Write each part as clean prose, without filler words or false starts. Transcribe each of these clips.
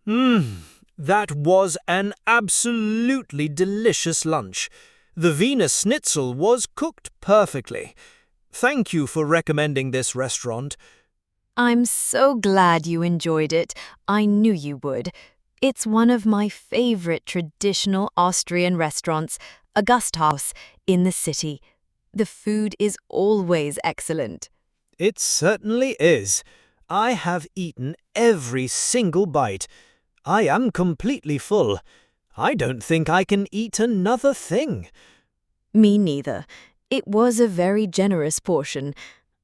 That was an absolutely delicious lunch. The Wiener Schnitzel was cooked perfectly. Thank you for recommending this restaurant. I'm so glad you enjoyed it. I knew you would. It's one of my favorite traditional Austrian restaurants, a Gasthaus, in the city. The food is always excellent. It certainly is. I have eaten every single bite. I am completely full. I don't think I can eat another thing. Me neither. It was a very generous portion.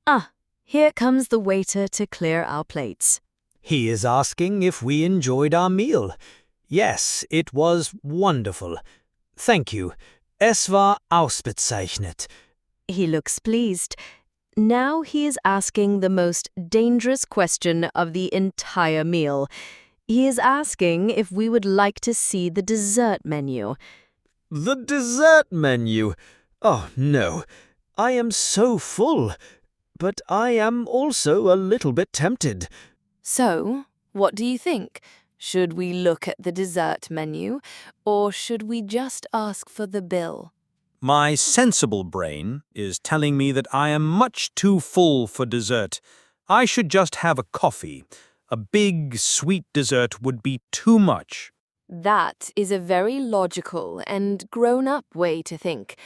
Ah, here comes the waiter to clear our plates. He is asking if we enjoyed our meal. Yes, it was wonderful. Thank you. Es war ausgezeichnet. He looks pleased. Now he is asking the most dangerous question of the entire meal. He is asking if we would like to see the dessert menu. The dessert menu? Oh, no. I am so full. But I am also a little bit tempted. So, what do you think? Should we look at the dessert menu, or should we just ask for the bill? My sensible brain is telling me that I am much too full for dessert. I should just have a coffee. A big, sweet dessert would be too much. That is a very logical and grown-up way to think.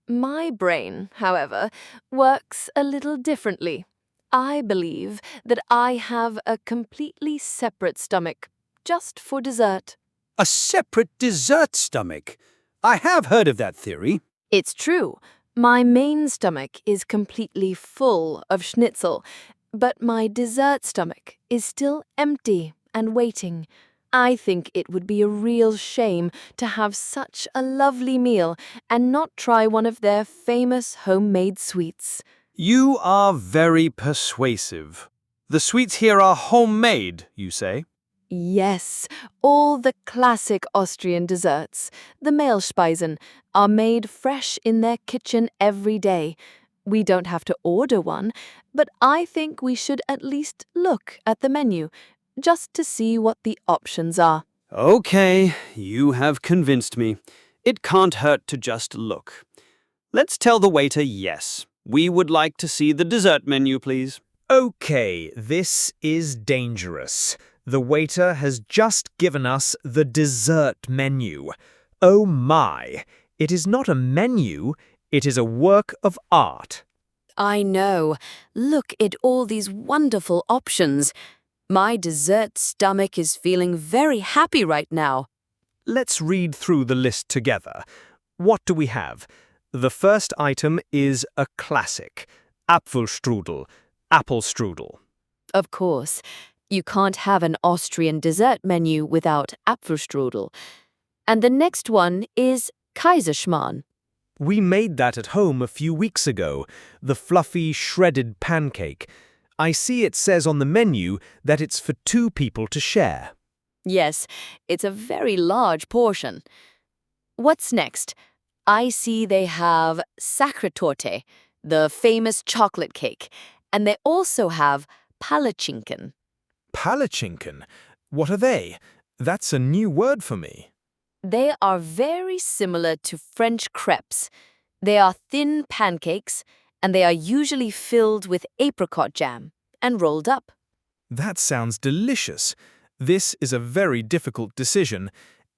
My brain, however, works a little differently. I believe that I have a completely separate stomach, just for dessert. A separate dessert stomach. I have heard of that theory. It's true. My main stomach is completely full of schnitzel, but my dessert stomach is still empty and waiting. I think it would be a real shame to have such a lovely meal and not try one of their famous homemade sweets. You are very persuasive. The sweets here are homemade, you say? Yes, all the classic Austrian desserts, the Mehlspeisen, are made fresh in their kitchen every day. We don't have to order one, but I think we should at least look at the menu, just to see what the options are. Okay, you have convinced me. It can't hurt to just look. Let's tell the waiter yes. We would like to see the dessert menu, please. Okay, this is dangerous. The waiter has just given us the dessert menu. Oh my! It is not a menu, it is a work of art. I know. Look at all these wonderful options. My dessert stomach is feeling very happy right now. Let's read through the list together. What do we have? The first item is a classic. Apfelstrudel. Apfelstrudel. Of course, you can't have an Austrian dessert menu without Apfelstrudel. And the next one is Kaiserschmarrn. We made that at home a few weeks ago. The fluffy, shredded pancake. I see it says on the menu that it's for 2 people to share. Yes, it's a very large portion. What's next? I see they have Sachertorte, the famous chocolate cake, and they also have Palatschinken. Palatschinken? What are they? That's a new word for me. They are very similar to French crepes. They are thin pancakes, and they are usually filled with apricot jam and rolled up. That sounds delicious. This is a very difficult decision.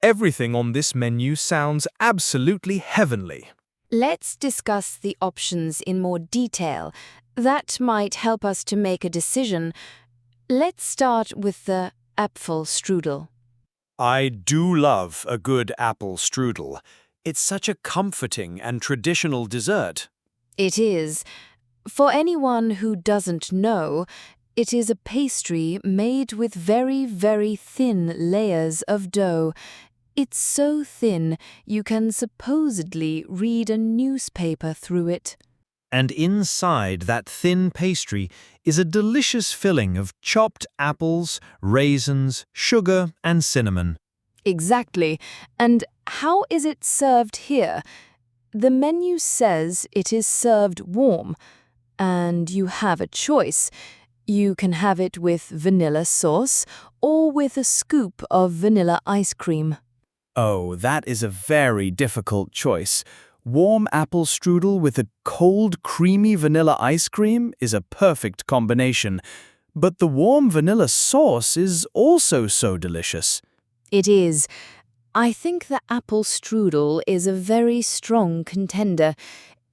Everything on this menu sounds absolutely heavenly. Let's discuss the options in more detail. That might help us to make a decision. Let's start with the Apfelstrudel. I do love a good apple strudel. It's such a comforting and traditional dessert. It is. For anyone who doesn't know, it is a pastry made with very, very thin layers of dough. It's so thin you can supposedly read a newspaper through it. And inside that thin pastry is a delicious filling of chopped apples, raisins, sugar, and cinnamon. Exactly. And how is it served here? The menu says it is served warm, and you have a choice. You can have it with vanilla sauce or with a scoop of vanilla ice cream? Oh, that is a very difficult choice. Warm apple strudel with a cold, creamy vanilla ice cream is a perfect combination. But the warm vanilla sauce is also so delicious. It is. I think the apple strudel is a very strong contender.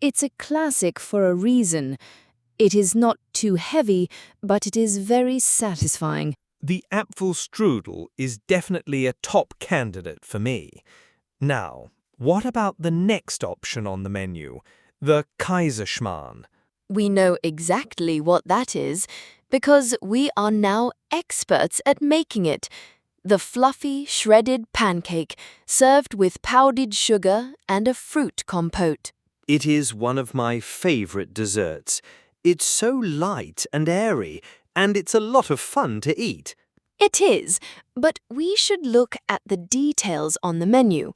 It's a classic for a reason. It is not too heavy, but it is very satisfying. The Apfelstrudel is definitely a top candidate for me. Now, what about the next option on the menu, the Kaiserschmarrn? We know exactly what that is because we are now experts at making it. The fluffy, shredded pancake served with powdered sugar and a fruit compote. It is one of my favorite desserts. It's so light and airy, and it's a lot of fun to eat. It is, but we should look at the details on the menu.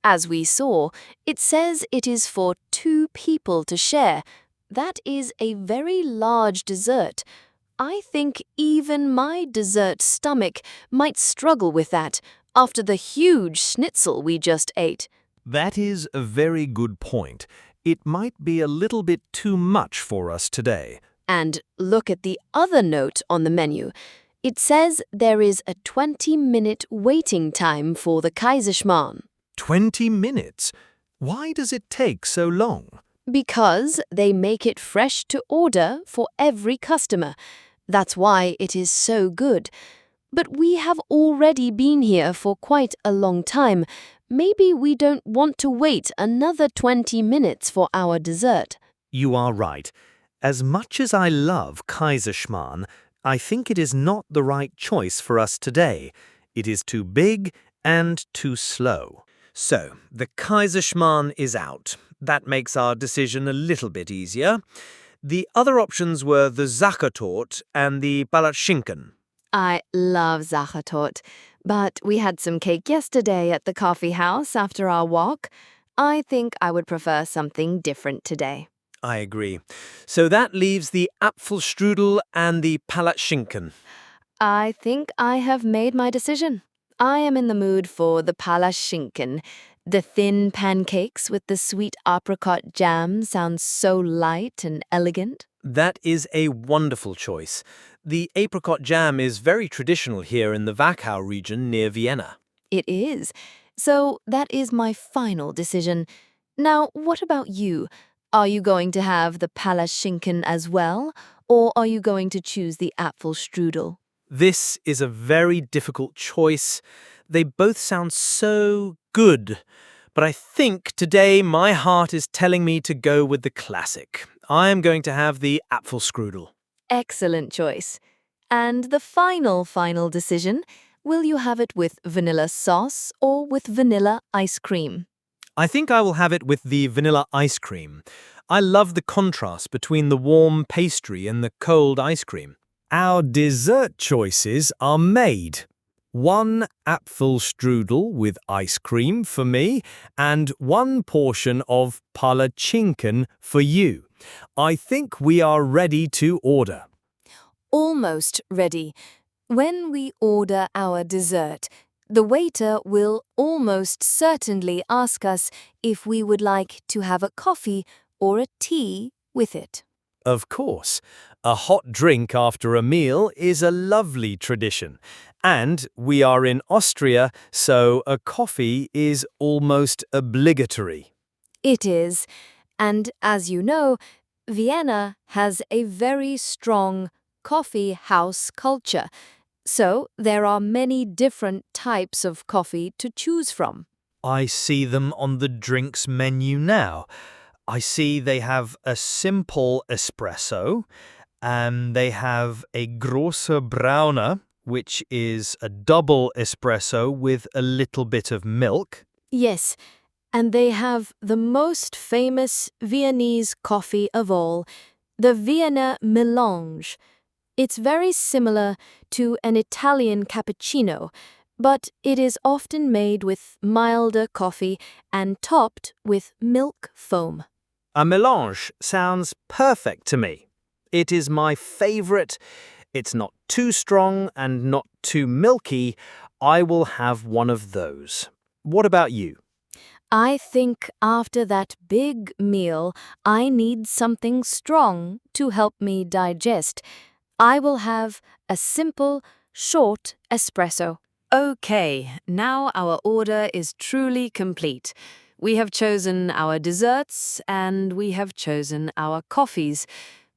As we saw, it says it is for 2 people to share. That is a very large dessert. I think even my dessert stomach might struggle with that after the huge schnitzel we just ate. That is a very good point. It might be a little bit too much for us today. And look at the other note on the menu. It says there is a 20-minute waiting time for the Kaiserschmarrn. 20 minutes? Why does it take so long? Because they make it fresh to order for every customer. That's why it is so good. But we have already been here for quite a long time. Maybe we don't want to wait another 20 minutes for our dessert. You are right. As much as I love Kaiserschmarrn, I think it is not the right choice for us today. It is too big and too slow. So, the Kaiserschmarrn is out. That makes our decision a little bit easier. The other options were the Sachertorte and the Palatschinken. I love Sachertorte, but we had some cake yesterday at the coffee house after our walk. I think I would prefer something different today. I agree. So that leaves the Apfelstrudel and the Palatschinken. I think I have made my decision. I am in the mood for the Palatschinken. The thin pancakes with the sweet apricot jam sound so light and elegant. That is a wonderful choice. The apricot jam is very traditional here in the Wachau region near Vienna. It is. So that is my final decision. Now, what about you? Are you going to have the Palatschinken as well, or are you going to choose the Apfelstrudel? This is a very difficult choice. They both sound so good. But I think today my heart is telling me to go with the classic. I am going to have the Apfelstrudel. Excellent choice. And the final decision, will you have it with vanilla sauce or with vanilla ice cream? I think I will have it with the vanilla ice cream. I love the contrast between the warm pastry and the cold ice cream. Our dessert choices are made. 1 Apfelstrudel with ice cream for me and 1 portion of Palatschinken for you. I think we are ready to order. Almost ready. When we order our dessert, the waiter will almost certainly ask us if we would like to have a coffee or a tea with it. Of course, a hot drink after a meal is a lovely tradition. And we are in Austria, so a coffee is almost obligatory. It is. And as you know, Vienna has a very strong coffee house culture. So there are many different types of coffee to choose from. I see them on the drinks menu now. I see they have a simple espresso, and they have a große Braune, which is a double espresso with a little bit of milk. Yes, and they have the most famous Viennese coffee of all, the Vienna Melange. It's very similar to an Italian cappuccino, but it is often made with milder coffee and topped with milk foam. A melange sounds perfect to me. It is my favorite. It's not too strong and not too milky. I will have one of those. What about you? I think after that big meal, I need something strong to help me digest. I will have a simple, short espresso. Okay, now our order is truly complete. We have chosen our desserts and we have chosen our coffees.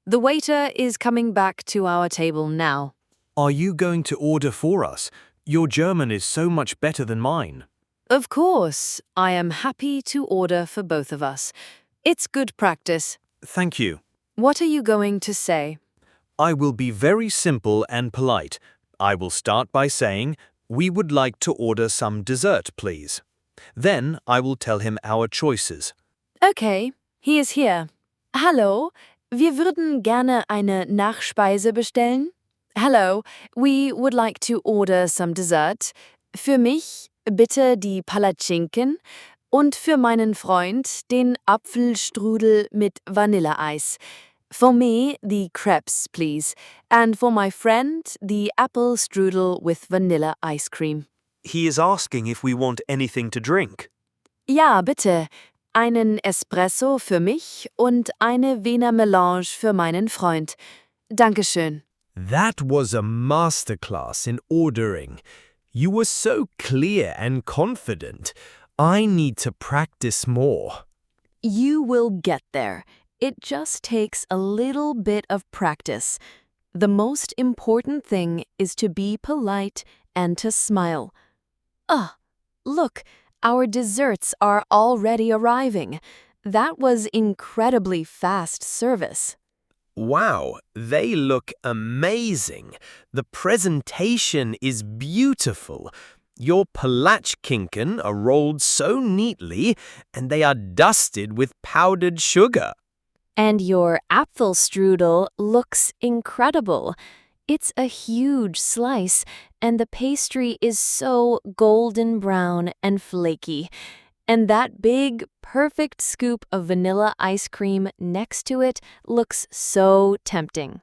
The waiter is coming back to our table now. Are you going to order for us? Your German is so much better than mine. Of course, I am happy to order for both of us. It's good practice. Thank you. What are you going to say? I will be very simple and polite. I will start by saying, we would like to order some dessert, please. Then I will tell him our choices. Okay, he is here. Hallo, wir würden gerne eine Nachspeise bestellen. Hello, we would like to order some dessert. Für mich bitte die Palatschinken und für meinen Freund den Apfelstrudel mit Vanilleeis. For me, the crepes, please. And for my friend, the Apfelstrudel with vanilla ice cream. He is asking if we want anything to drink. Ja, bitte. Einen Espresso für mich und eine Wiener Melange für meinen Freund. Dankeschön. That was a masterclass in ordering. You were so clear and confident. I need to practice more. You will get there. It just takes a little bit of practice. The most important thing is to be polite and to smile. Look, our desserts are already arriving. That was incredibly fast service. Wow, they look amazing. The presentation is beautiful. Your Palatschinken are rolled so neatly, and they are dusted with powdered sugar. And your Apfelstrudel looks incredible. It's a huge slice, and the pastry is so golden brown and flaky. And that big, perfect scoop of vanilla ice cream next to it looks so tempting.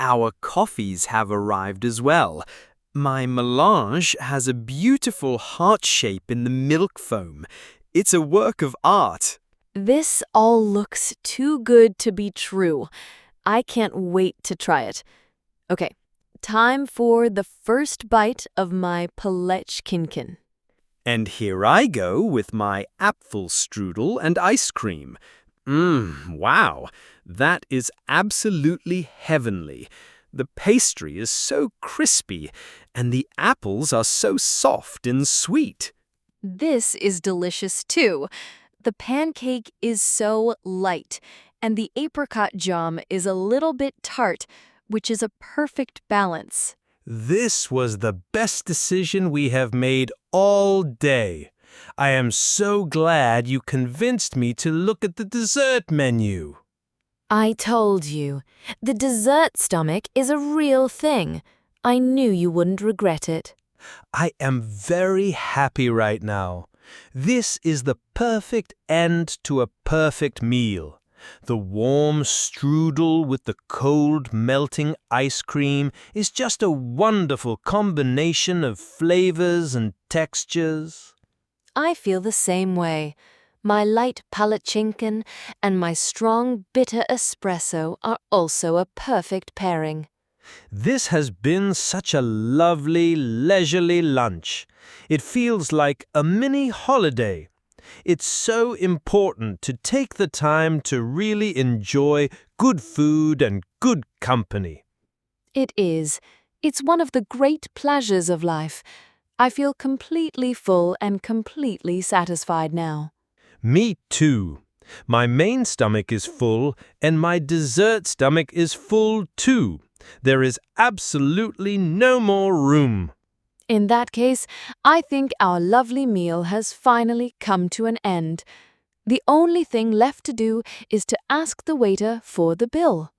Our coffees have arrived as well. My melange has a beautiful heart shape in the milk foam. It's a work of art. This all looks too good to be true. I can't wait to try it. Okay, time for the first bite of my Palatschinken. And here I go with my Apfelstrudel and ice cream. Wow, that is absolutely heavenly. The pastry is so crispy, and the apples are so soft and sweet. This is delicious too. The pancake is so light, and the apricot jam is a little bit tart, which is a perfect balance. This was the best decision we have made all day. I am so glad you convinced me to look at the dessert menu. I told you, the dessert stomach is a real thing. I knew you wouldn't regret it. I am very happy right now. This is the perfect end to a perfect meal. The warm strudel with the cold melting ice cream is just a wonderful combination of flavors and textures. I feel the same way. My light Palatschinken and my strong bitter espresso are also a perfect pairing. This has been such a lovely, leisurely lunch. It feels like a mini holiday. It's so important to take the time to really enjoy good food and good company. It is. It's one of the great pleasures of life. I feel completely full and completely satisfied now. Me too. My main stomach is full and my dessert stomach is full too. There is absolutely no more room. In that case, I think our lovely meal has finally come to an end. The only thing left to do is to ask the waiter for the bill.